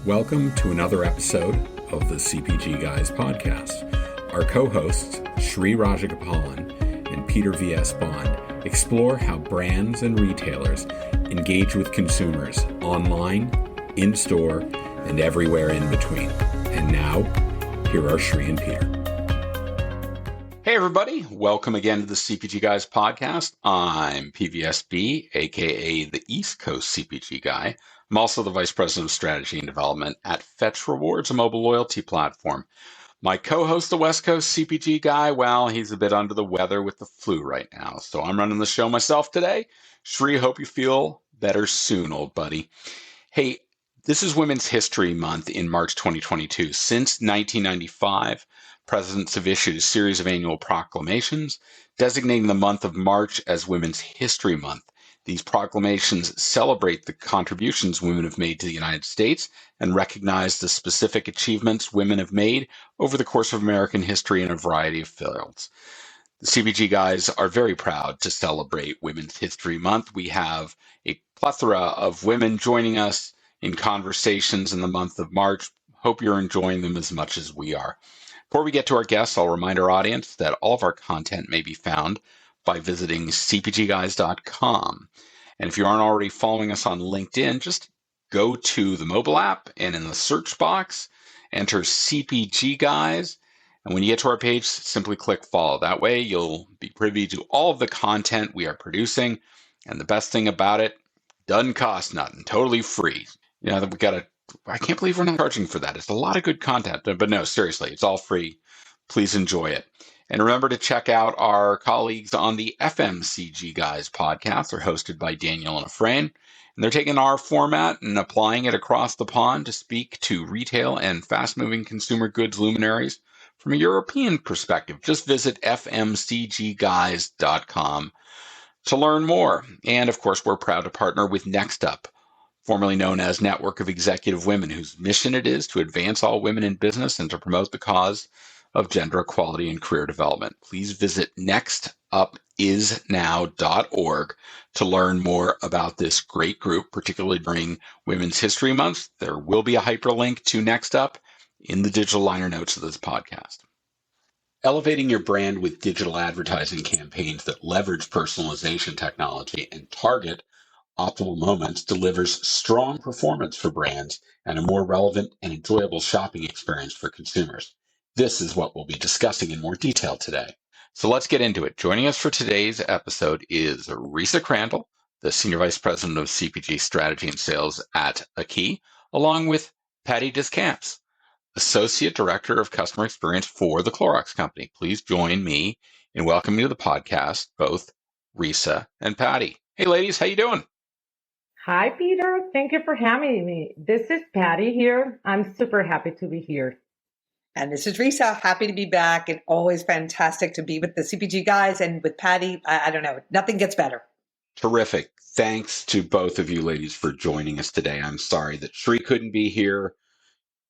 Welcome to another episode of the CPG Guys podcast. Our co-hosts, Sri Rajagopalan and Peter V.S. Bond, explore how brands and retailers engage with consumers online, in-store, and everywhere in between. And now, here are Sri and Peter. Hey everybody, welcome again to the CPG Guys podcast. I'm PVSB, aka the East Coast CPG Guy. I'm also the Vice President of Strategy and Development at Fetch Rewards, a mobile loyalty platform. My co-host, the West Coast CPG Guy, well, he's a bit under the weather with the flu right now, so I'm running the show myself today. Sri, hope you feel better soon, old buddy. Hey, this is Women's History Month in March 2022. Since 1995, presidents have issued a series of annual proclamations designating the month of March as Women's History Month. These proclamations celebrate the contributions women have made to the United States and recognize the specific achievements women have made over the course of American history in a variety of fields. The CPG Guys are very proud to celebrate Women's History Month. We have a plethora of women joining us in conversations in the month of March. Hope you're enjoying them as much as we are. Before we get to our guests, I'll remind our audience that all of our content may be found by visiting cpgguys.com. And if you aren't already following us on LinkedIn, just go to the mobile app and in the search box, enter CPG Guys. And when you get to our page, simply click follow. That way you'll be privy to all of the content we are producing. And the best thing about it, doesn't cost nothing, totally free. You know, I can't believe we're not charging for that. It's a lot of good content, but no, seriously, it's all free. Please enjoy it. And remember to check out our colleagues on the FMCG Guys podcast. They're hosted by Daniel and Efrain. And they're taking our format and applying it across the pond to speak to retail and fast-moving consumer goods luminaries from a European perspective. Just visit fmcgguys.com to learn more. And of course, we're proud to partner with Next Up, formerly known as Network of Executive Women, whose mission it is to advance all women in business and to promote the cause of gender equality and career development. Please visit nextupisnow.org to learn more about this great group, particularly during Women's History Month. There will be a hyperlink to Next Up in the digital liner notes of this podcast. Elevating your brand with digital advertising campaigns that leverage personalization technology and target optimal moments delivers strong performance for brands and a more relevant and enjoyable shopping experience for consumers. This is what we'll be discussing in more detail today. So let's get into it. Joining us for today's episode is Risa Crandall, the Senior Vice President of CPG Strategy and Sales at Aki, along with Patty Descamps, Associate Director of Customer Experience for the Clorox Company. Please join me in welcoming to the podcast both Risa and Patty. Hey ladies, how you doing? Hi, Peter. Thank you for having me. This is Patty here. I'm super happy to be here. And this is Risa. Happy to be back and always fantastic to be with the CPG Guys and with Patty. I don't know. Nothing gets better. Terrific. Thanks to both of you ladies for joining us today. I'm sorry that Sri couldn't be here.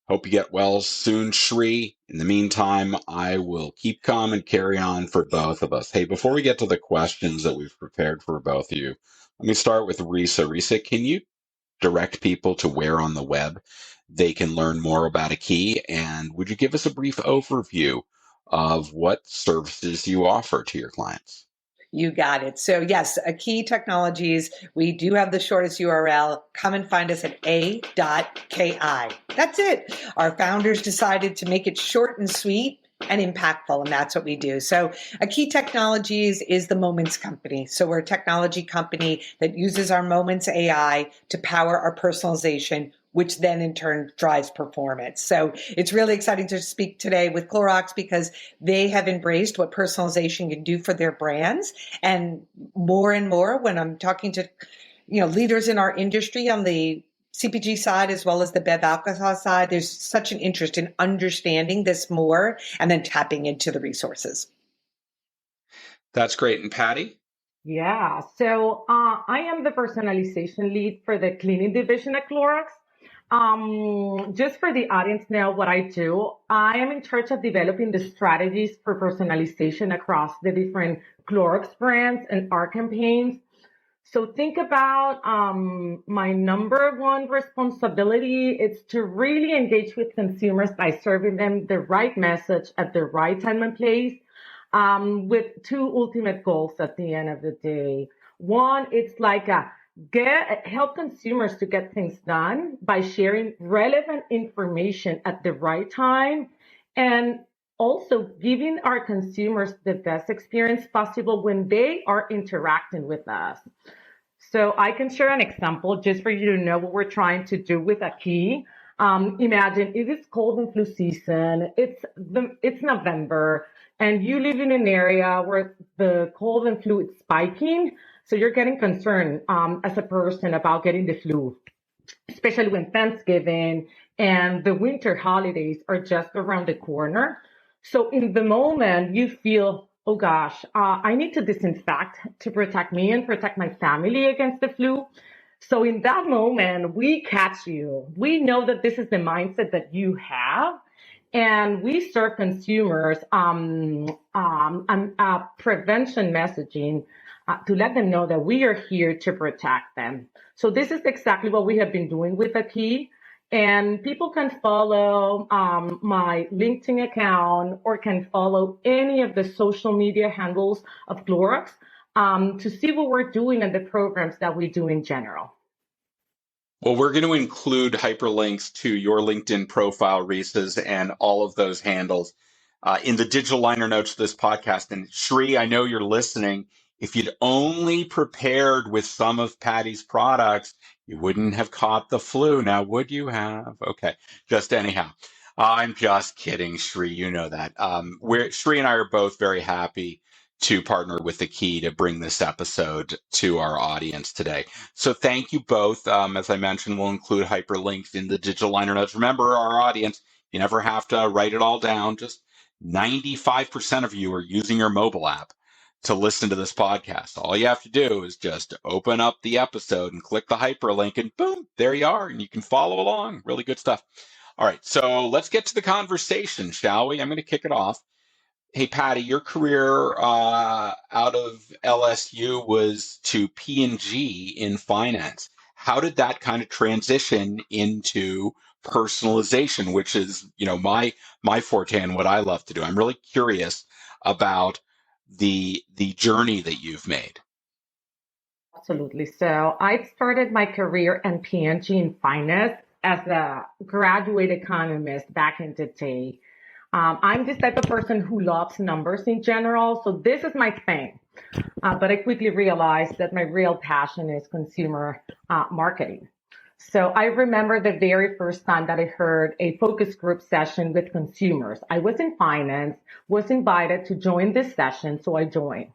Hope you get well soon, Sri. In the meantime, I will keep calm and carry on for both of us. Hey, before we get to the questions that we've prepared for both of you, let me start with Risa. Risa, can you direct people to where on the web they can learn more about Aki? And would you give us a brief overview of what services you offer to your clients? You got it. So yes, Aki Technologies, we do have the shortest URL. Come and find us at a.ki. That's it. Our founders decided to make it short and sweet and impactful, and that's what we do. So Aki Technologies is the Moments company. So we're a technology company that uses our Moments AI to power our personalization, which then in turn drives performance. So it's really exciting to speak today with Clorox because they have embraced what personalization can do for their brands. And more when I'm talking to leaders in our industry on the CPG side as well as the bev alcohol side, there's such an interest in understanding this more and then tapping into the resources. That's great. And Patty? Yeah, so I am the personalization lead for the cleaning division at Clorox. Just for the audience know what I do, I am in charge of developing the strategies for personalization across the different Clorox brands and our campaigns. So think about my number one responsibility is to really engage with consumers by serving them the right message at the right time and place, with two ultimate goals at the end of the day. One, it's like a help consumers to get things done by sharing relevant information at the right time, and also giving our consumers the best experience possible when they are interacting with us. So I can share an example just for you to know what we're trying to do with a key. Imagine it is cold and flu season. It's November, and you live in an area where the cold and flu is spiking. So you're getting concerned as a person about getting the flu, especially when Thanksgiving and the winter holidays are just around the corner. So in the moment, you feel, oh gosh, I need to disinfect to protect me and protect my family against the flu. So in that moment, we catch you. We know that this is the mindset that you have. And we serve consumers prevention messaging to let them know that we are here to protect them. So this is exactly what we have been doing with the key. And people can follow my LinkedIn account or can follow any of the social media handles of Clorox to see what we're doing and the programs that we do in general. Well, we're going to include hyperlinks to your LinkedIn profile, Risa's, and all of those handles in the digital liner notes of this podcast. And Shri, I know you're listening. If you'd only prepared with some of Patty's products, you wouldn't have caught the flu. Now, would you have? Okay, just anyhow. I'm just kidding, Shri. You know that. Shri and I are both very happy to partner with the Key to bring this episode to our audience today. So thank you both. As I mentioned, we'll include hyperlinks in the digital liner notes. Remember, our audience, you never have to write it all down. Just 95% of you are using your mobile app to listen to this podcast. All you have to do is just open up the episode and click the hyperlink and boom, there you are. And you can follow along. Really good stuff. All right, so let's get to the conversation, shall we? I'm going to kick it off. Hey, Patty, your career out of LSU was to P&G in finance. How did that kind of transition into personalization, which is, my forte and what I love to do? I'm really curious about the journey that you've made. Absolutely. So I started my career in P&G in finance as a graduate economist back in the day. I'm this type of person who loves numbers in general, so this is my thing. But I quickly realized that my real passion is consumer marketing. So I remember the very first time that I heard a focus group session with consumers. I was in finance, was invited to join this session, so I joined.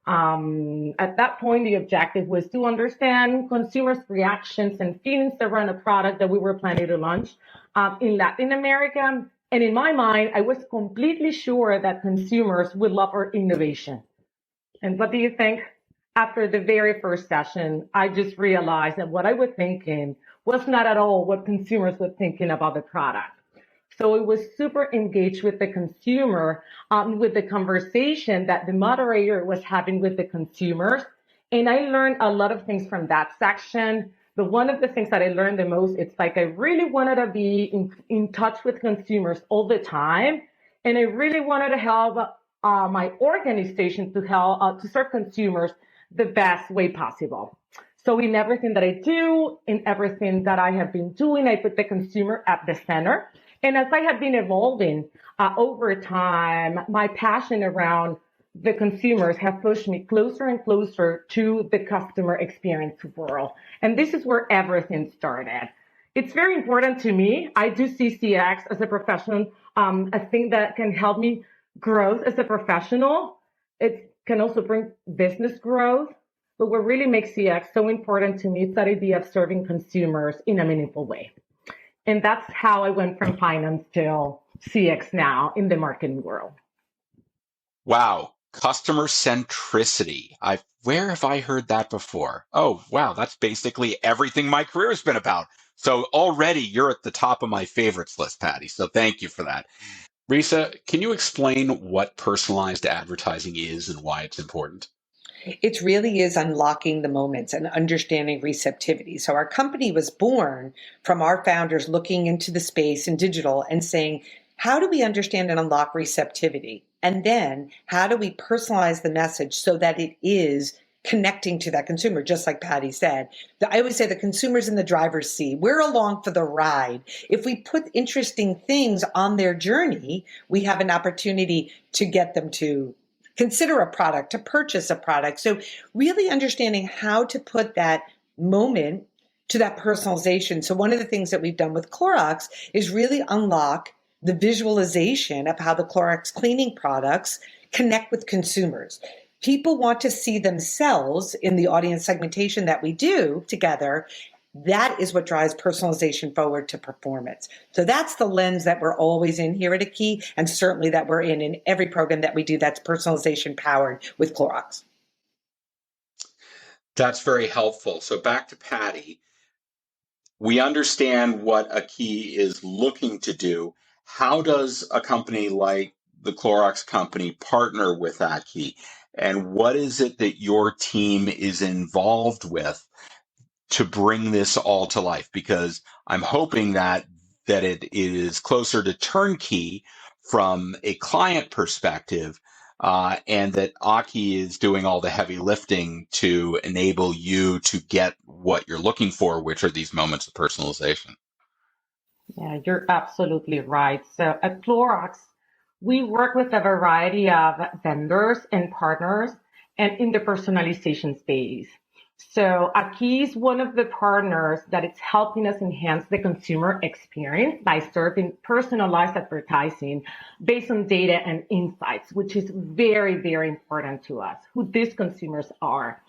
At that point, the objective was to understand consumers' reactions and feelings around a product that we were planning to launch in Latin America. And in my mind, I was completely sure that consumers would love our innovation. And what do you think? After the very first session, I just realized that what I was thinking was not at all what consumers were thinking about the product. So it was super engaged with the consumer, with the conversation that the moderator was having with the consumers. And I learned a lot of things from that section. But one of the things that I learned the most, it's like I really wanted to be in touch with consumers all the time. And I really wanted to help my organization to serve consumers the best way possible. So in everything that I do, in everything that I have been doing, I put the consumer at the center. And as I have been evolving over time, my passion around the consumers have pushed me closer and closer to the customer experience world. And this is where everything started. It's very important to me. I do see CX as a profession, a thing that can help me grow as a professional. It can also bring business growth. But what really makes CX so important to me is that idea of serving consumers in a meaningful way. And that's how I went from finance to CX now in the marketing world. Wow. Customer centricity. Where have I heard that before? Oh, wow. That's basically everything my career has been about. So already you're at the top of my favorites list, Patty. So thank you for that. Risa, can you explain what personalized advertising is and why it's important? It really is unlocking the moments and understanding receptivity. So our company was born from our founders looking into the space in digital and saying, how do we understand and unlock receptivity? And then how do we personalize the message so that it is connecting to that consumer, just like Patty said. I always say the consumer's in the driver's seat. We're along for the ride. If we put interesting things on their journey, we have an opportunity to get them to consider a product, to purchase a product. So really understanding how to put that moment to that personalization. So one of the things that we've done with Clorox is really unlock the visualization of how the Clorox cleaning products connect with consumers. People want to see themselves in the audience segmentation that we do together. That is what drives personalization forward to performance. So that's the lens that we're always in here at A Key, and certainly that we're in every program that we do that's personalization powered with Clorox. That's very helpful. So back to Patty. We understand what A Key is looking to do. How does a company like the Clorox company partner with A Key? And what is it that your team is involved with to bring this all to life? Because I'm hoping that it is closer to turnkey from a client perspective, and that Aki is doing all the heavy lifting to enable you to get what you're looking for, which are these moments of personalization. Yeah, you're absolutely right. So at Clorox, we work with a variety of vendors and partners and in the personalization space. So Aki is one of the partners that is helping us enhance the consumer experience by serving personalized advertising based on data and insights, which is very, very important to us, who these consumers are.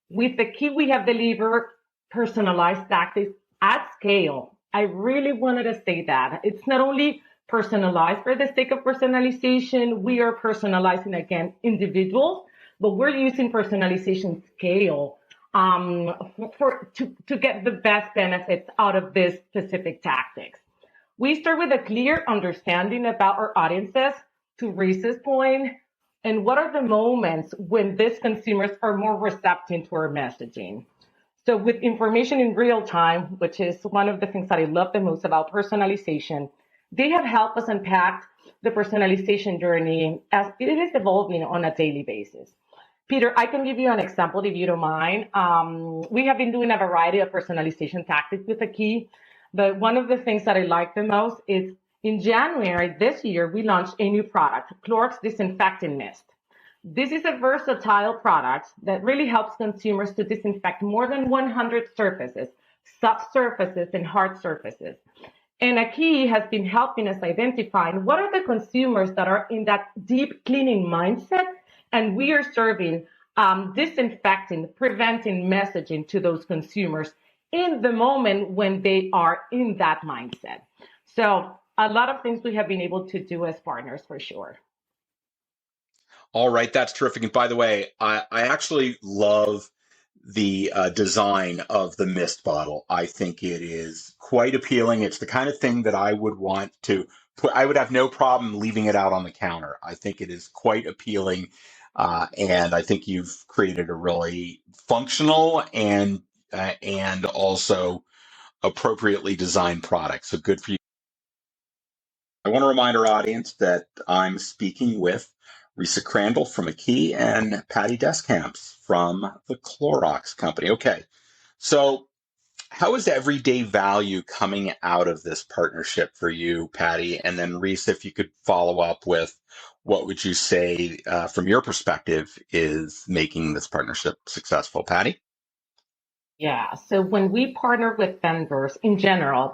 With the Key, we have delivered personalized tactics at scale. I really wanted to say that. It's not only personalized for the sake of personalization. We are personalizing again individuals, but we're using personalization scale to get the best benefits out of this specific tactics. We start with a clear understanding about our audiences, to Risa's point, and what are the moments when these consumers are more receptive to our messaging. So with information in real time, which is one of the things that I love the most about personalization, they have helped us unpack the personalization journey as it is evolving on a daily basis. Peter, I can give you an example if you don't mind. We have been doing a variety of personalization tactics with A Key, but one of the things that I like the most is in January this year, we launched a new product, Clorox Disinfecting Mist. This is a versatile product that really helps consumers to disinfect more than 100 surfaces, soft surfaces and hard surfaces. And A Key has been helping us identify what are the consumers that are in that deep cleaning mindset, and we are serving disinfecting, preventing messaging to those consumers in the moment when they are in that mindset. So a lot of things we have been able to do as partners for sure. All right, that's terrific. And by the way, I actually love the design of the mist bottle. I think it is quite appealing. It's the kind of thing that I would want to put. I would have no problem leaving it out on the counter. I think it is quite appealing, and I think you've created a really functional and also appropriately designed product. So good for you. I want to remind our audience that I'm speaking with Risa Crandall from A Key and Patty Descamps from the Clorox company. Okay, so how is everyday value coming out of this partnership for you, Patty? And then Risa, if you could follow up with what would you say from your perspective is making this partnership successful, Patty? Yeah, so when we partner with vendors in general,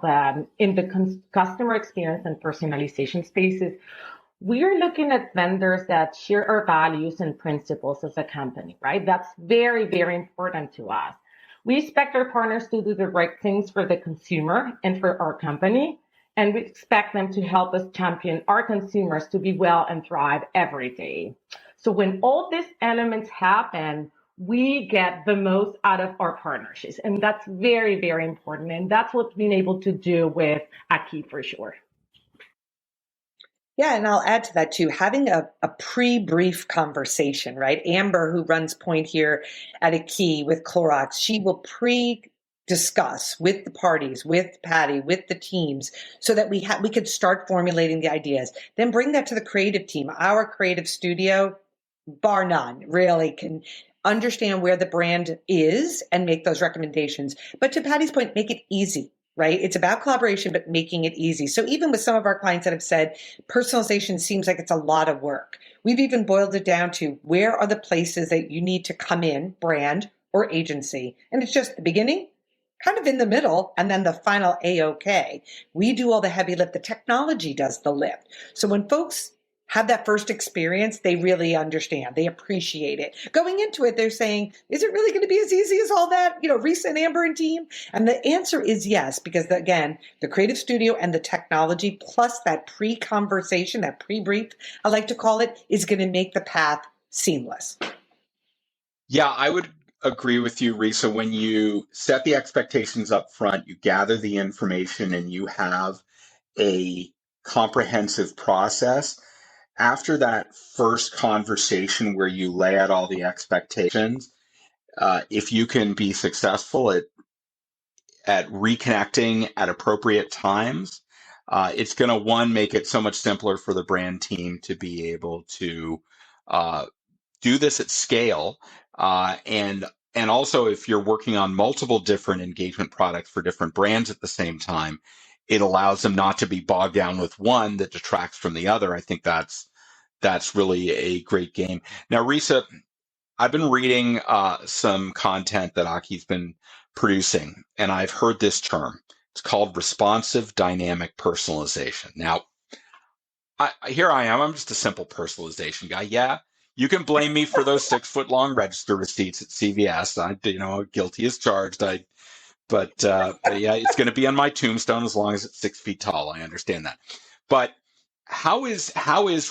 in the customer experience and personalization spaces, we are looking at vendors that share our values and principles as a company, right? That's very, very important to us. We expect our partners to do the right things for the consumer and for our company, and we expect them to help us champion our consumers to be well and thrive every day. So when all these elements happen, we get the most out of our partnerships. And that's very, very important. And that's what we've been able to do with A Key for sure. Yeah, and I'll add to that too, having a pre-brief conversation, right? Amber, who runs point here at a key with Clorox, she will discuss with the parties, with Patty, with the teams, so that we could start formulating the ideas. Then bring that to the creative team. Our creative studio, bar none, really can understand where the brand is and make those recommendations. But to Patty's point, make it easy. Right? It's about collaboration, but making it easy. So even with some of our clients that have said personalization seems like it's a lot of work, we've even boiled it down to where are the places that you need to come in, brand or agency. And it's just the beginning, kind of in the middle, and then the final A-OK. We do all the heavy lift. The technology does the lift. So when folks have that first experience, they really understand. They appreciate it. Going into it, they're saying, is it really going to be as easy as all that? Risa and Amber and team? And the answer is yes, because again, the creative studio and the technology plus that pre-conversation, that pre-brief, I like to call it, is going to make the path seamless. Yeah, I would agree with you, Risa. When you set the expectations up front, you gather the information and you have a comprehensive process. After that first conversation where you lay out all the expectations, if you can be successful at reconnecting at appropriate times, it's going to, one, make it so much simpler for the brand team to be able to do this at scale. And also, if you're working on multiple different engagement products for different brands at the same time, it allows them not to be bogged down with one that detracts from the other. I think that's really a great game. Now, Risa, I've been reading some content that Aki's been producing, and I've heard this term. It's called responsive dynamic personalization. Now, here I am. I'm just a simple personalization guy. Yeah, you can blame me for those 6-foot-long register receipts at CVS. Guilty as charged. But yeah, it's going to be on my tombstone as long as it's 6 feet tall. I understand that. But how is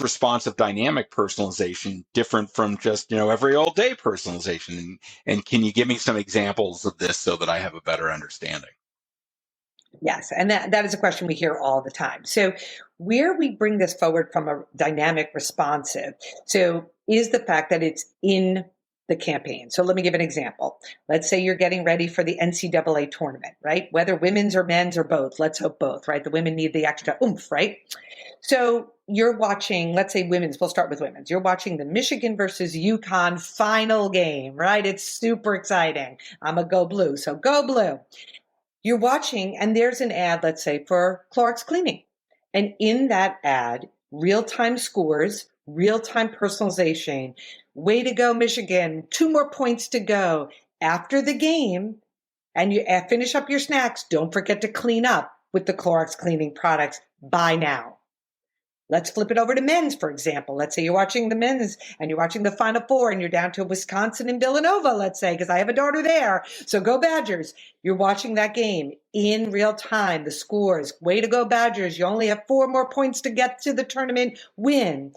responsive dynamic personalization different from just every old day personalization? And can you give me some examples of this so that I have a better understanding? Yes, and that is a question we hear all the time. So where we bring this forward from a dynamic responsive, so is the fact that it's in the campaign. So let me give an example. Let's say you're getting ready for the NCAA tournament, right? Whether women's or men's or both, let's hope both, right? The women need the extra oomph, right? So you're watching, let's say women's, we'll start with women's. You're watching the Michigan versus UConn final game, right? It's super exciting. I'm a go blue, so go blue. You're watching and there's an ad, let's say, for Clorox cleaning. And in that ad, real-time scores, real-time personalization. Way to go, Michigan. 2 more points to go. After the game, and you finish up your snacks, don't forget to clean up with the Clorox cleaning products. Buy now. Let's flip it over to men's, for example. Let's say you're watching the men's and you're watching the Final Four and you're down to Wisconsin and Villanova, let's say, because I have a daughter there. So go Badgers. You're watching that game in real time, the scores. Way to go, Badgers. You only have 4 more points to get to the tournament win.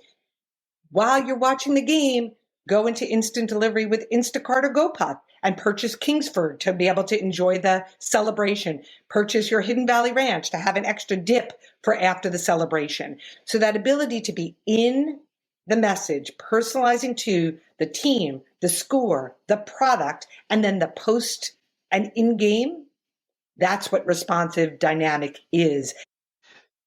While you're watching the game, go into instant delivery with Instacart or GoPuff and purchase Kingsford to be able to enjoy the celebration. Purchase your Hidden Valley Ranch to have an extra dip for after the celebration. So that ability to be in the message, personalizing to the team, the score, the product, and then the post and in-game, that's what responsive dynamic is.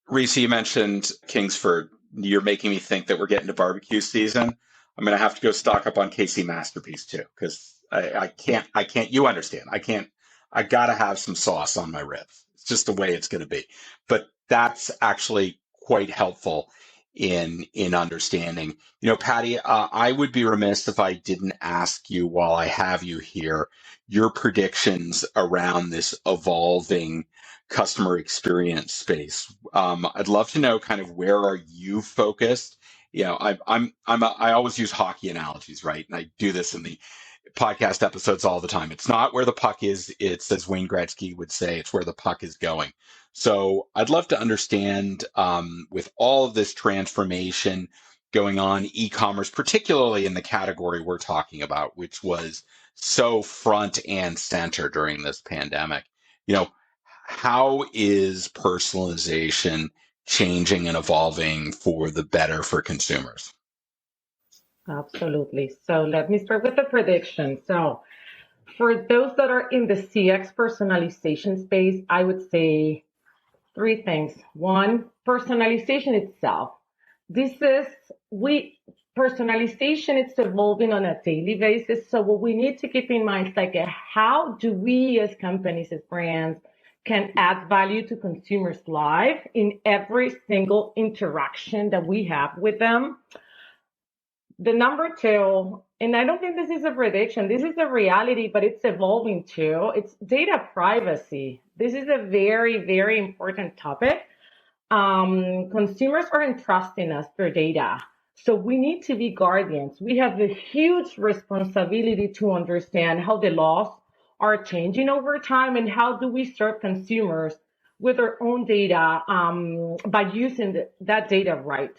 Risa, you mentioned Kingsford. You're making me think that we're getting to barbecue season. I'm going to have to go stock up on KC Masterpiece too, because I can't, you understand. I got to have some sauce on my ribs. It's just the way it's going to be. But that's actually quite helpful in understanding. Patty, I would be remiss if I didn't ask you while I have you here, your predictions around this evolving customer experience space. I'd love to know kind of where are you focused? I always use hockey analogies, right? And I do this in the podcast episodes all the time. It's not where the puck is. It's, as Wayne Gretzky would say, it's where the puck is going. So I'd love to understand, with all of this transformation going on, e-commerce, particularly in the category we're talking about, which was so front and center during this pandemic, how is personalization changing and evolving for the better for consumers? Absolutely. So let me start with the prediction. So for those that are in the CX personalization space, I would say three things. One, personalization itself. This is we personalization, it's evolving on a daily basis. So what we need to keep in mind is like how do we as companies, as brands, can add value to consumers' life in every single interaction that we have with them. The number two, and I don't think this is a prediction, this is a reality, but it's evolving too. It's data privacy. This is a very, very important topic. Consumers are entrusting us their data. So we need to be guardians. We have a huge responsibility to understand how the laws are changing over time and how do we serve consumers with our own data by using that data right.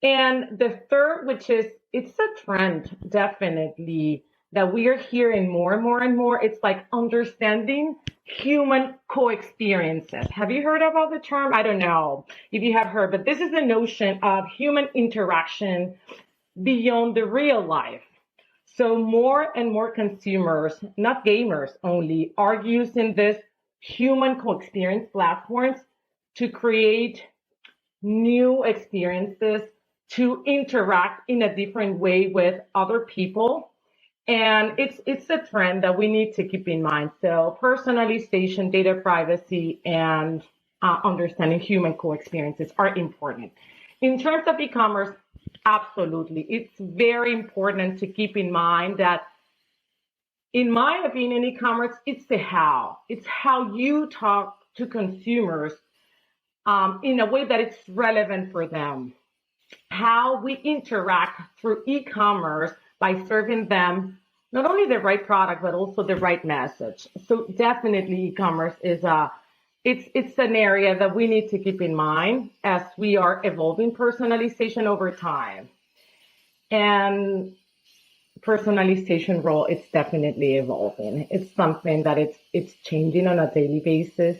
And the third, which is, it's a trend, definitely, that we are hearing more and more and more. It's like understanding human co-experiences. Have you heard about the term? I don't know if you have heard, but this is the notion of human interaction beyond the real life. So more and more consumers, not gamers only, are using this human co-experience platforms to create new experiences, to interact in a different way with other people. And it's a trend that we need to keep in mind. So personalization, data privacy, and understanding human co-experiences are important. In terms of e-commerce, absolutely. It's very important to keep in mind that, in my opinion, e-commerce, it's the how. It's how you talk to consumers in a way that it's relevant for them. How we interact through e-commerce by serving them not only the right product, but also the right message. So definitely e-commerce is it's an area that we need to keep in mind as we are evolving personalization over time. And personalization role, it's definitely evolving. It's something that it's changing on a daily basis.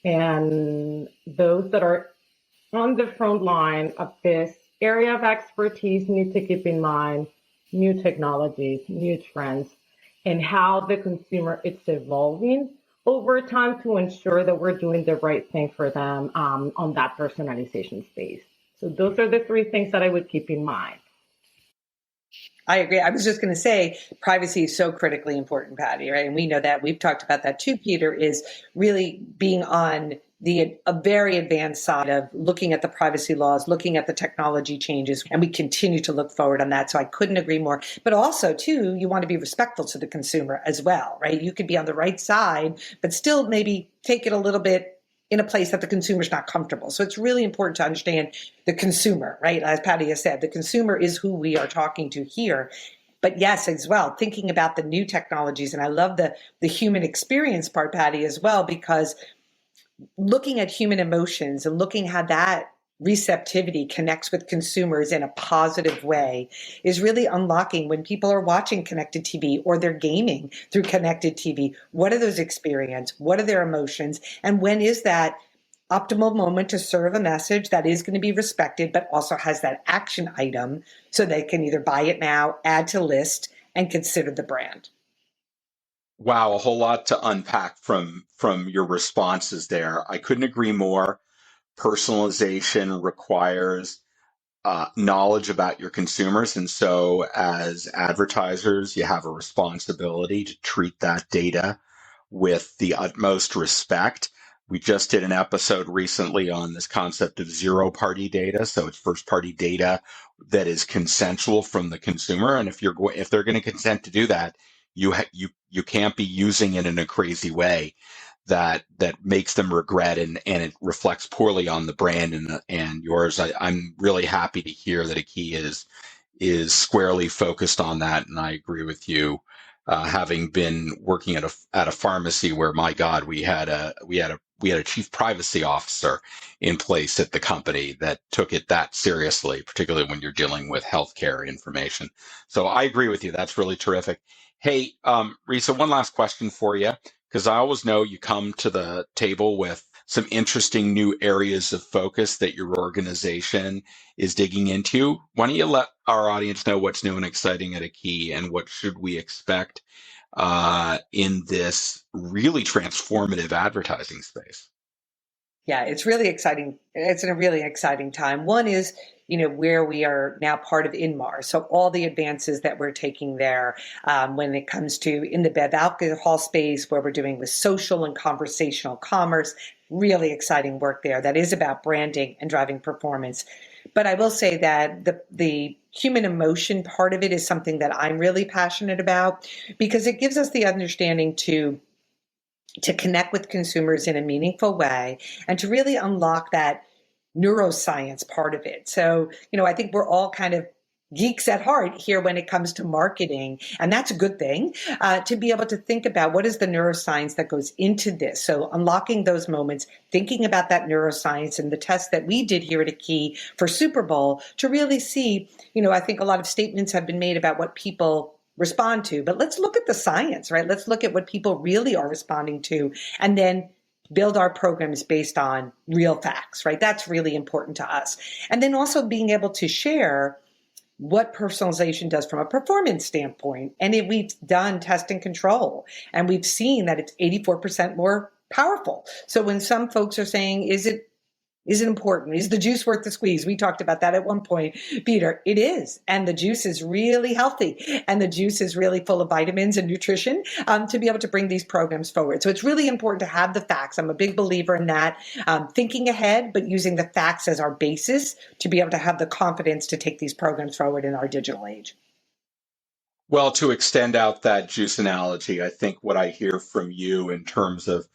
And those that are on the front line of this area of expertise need to keep in mind new technologies, new trends, and how the consumer is evolving over time to ensure that we're doing the right thing for them on that personalization space. So those are the three things that I would keep in mind. I agree. I was just going to say privacy is so critically important, Patty, right? And we know that. We've talked about that too, Peter, is really being on a very advanced side of looking at the privacy laws, looking at the technology changes, and we continue to look forward on that. So I couldn't agree more. But also, too, you want to be respectful to the consumer as well, right? You could be on the right side, but still maybe take it a little bit in a place that the consumer's not comfortable. So it's really important to understand the consumer, right? As Patty has said, the consumer is who we are talking to here. But yes, as well, thinking about the new technologies. And I love the human experience part, Patty, as well, because looking at human emotions and looking how that receptivity connects with consumers in a positive way is really unlocking when people are watching connected TV or they're gaming through connected TV. What are those experiences? What are their emotions? And when is that optimal moment to serve a message that is going to be respected, but also has that action item so they can either buy it now, add to list, and consider the brand? Wow, a whole lot to unpack from your responses there. I couldn't agree more. Personalization requires knowledge about your consumers. And so as advertisers, you have a responsibility to treat that data with the utmost respect. We just did an episode recently on this concept of zero-party data. So it's first-party data that is consensual from the consumer. And if they're going to consent to do that, you can't be using it in a crazy way that makes them regret and it reflects poorly on the brand and yours. I'm really happy to hear that Aki is squarely focused on that, and I agree with you. Having been working at a pharmacy where, my God, we had a chief privacy officer in place at the company that took it that seriously, particularly when you're dealing with healthcare information. So I agree with you. That's really terrific. Hey, Risa, one last question for you, because I always know you come to the table with some interesting new areas of focus that your organization is digging into. Why don't you let our audience know what's new and exciting at a Key, and what should we expect in this really transformative advertising space? Yeah, it's really exciting. It's in a really exciting time. One is, where we are now part of Inmar. So all the advances that we're taking there when it comes to in the bev alcohol space, where we're doing with social and conversational commerce, really exciting work there that is about branding and driving performance. But I will say that the human emotion part of it is something that I'm really passionate about, because it gives us the understanding to connect with consumers in a meaningful way and to really unlock that neuroscience part of it. So, I think we're all kind of geeks at heart here when it comes to marketing, and that's a good thing, to be able to think about what is the neuroscience that goes into this. So unlocking those moments, thinking about that neuroscience and the test that we did here at a Key for Super Bowl to really see, I think a lot of statements have been made about what people respond to, but let's look at the science, right? Let's look at what people really are responding to, and then build our programs based on real facts, right? That's really important to us. And then also being able to share what personalization does from a performance standpoint. And we've done test and control, and we've seen that it's 84% more powerful. So when some folks are saying, is it important? Is the juice worth the squeeze? We talked about that at one point, Peter. It is. And the juice is really healthy. And the juice is really full of vitamins and nutrition to be able to bring these programs forward. So it's really important to have the facts. I'm a big believer in that. Thinking ahead, but using the facts as our basis to be able to have the confidence to take these programs forward in our digital age. Well, to extend out that juice analogy, I think what I hear from you in terms of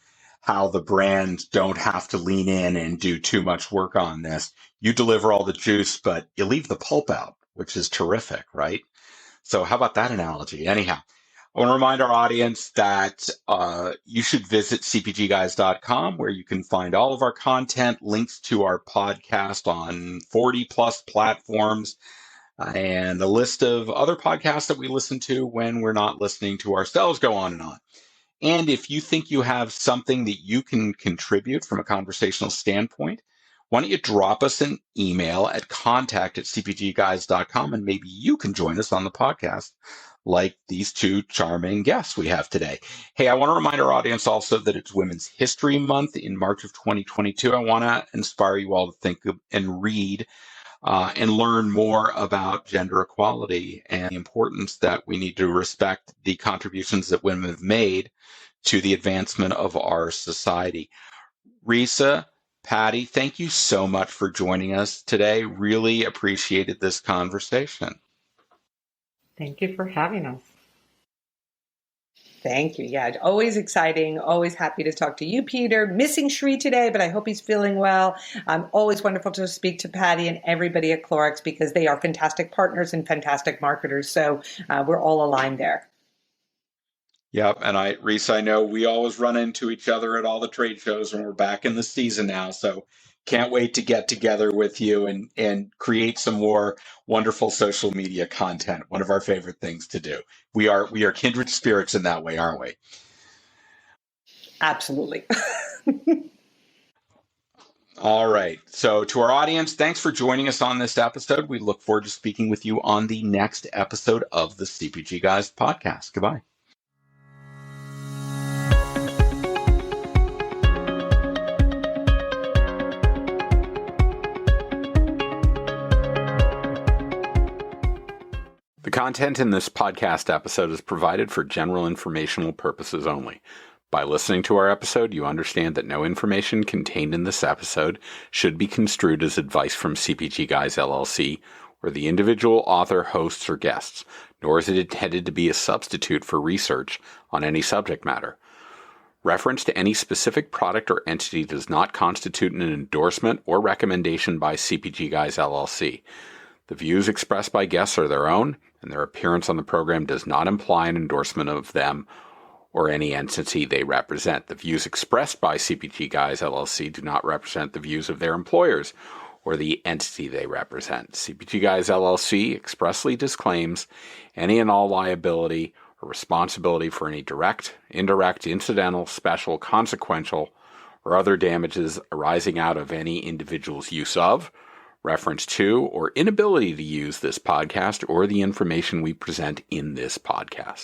how the brands don't have to lean in and do too much work on this. You deliver all the juice, but you leave the pulp out, which is terrific, right? So how about that analogy? Anyhow, I want to remind our audience that you should visit cpgguys.com, where you can find all of our content, links to our podcast on 40 plus platforms, and a list of other podcasts that we listen to when we're not listening to ourselves go on and on. And if you think you have something that you can contribute from a conversational standpoint, why don't you drop us an email at contact@cpgguys.com, and maybe you can join us on the podcast like these two charming guests we have today. Hey, I want to remind our audience also that it's Women's History Month in March of 2022. I want to inspire you all to think of and read and learn more about gender equality and the importance that we need to respect the contributions that women have made to the advancement of our society. Risa, Patty, thank you so much for joining us today. Really appreciated this conversation. Thank you for having us. Thank you. Yeah, always exciting. Always happy to talk to you, Peter. Missing Shri today, but I hope he's feeling well. Always wonderful to speak to Patty and everybody at Clorox, because they are fantastic partners and fantastic marketers. So we're all aligned there. Yep. And Risa, I know we always run into each other at all the trade shows, and we're back in the season now. So can't wait to get together with you and create some more wonderful social media content. One of our favorite things to do. We are kindred spirits in that way, aren't we? Absolutely. All right. So to our audience, thanks for joining us on this episode. We look forward to speaking with you on the next episode of the CPG Guys podcast. Goodbye. The content in this podcast episode is provided for general informational purposes only. By listening to our episode, you understand that no information contained in this episode should be construed as advice from CPG Guys LLC or the individual author, hosts, or guests, nor is it intended to be a substitute for research on any subject matter. Reference to any specific product or entity does not constitute an endorsement or recommendation by CPG Guys LLC. The views expressed by guests are their own, and their appearance on the program does not imply an endorsement of them or any entity they represent. The views expressed by CPG Guys LLC do not represent the views of their employers or the entity they represent. CPG Guys LLC expressly disclaims any and all liability or responsibility for any direct, indirect, incidental, special, consequential, or other damages arising out of any individual's use of, reference to, or inability to use this podcast or the information we present in this podcast.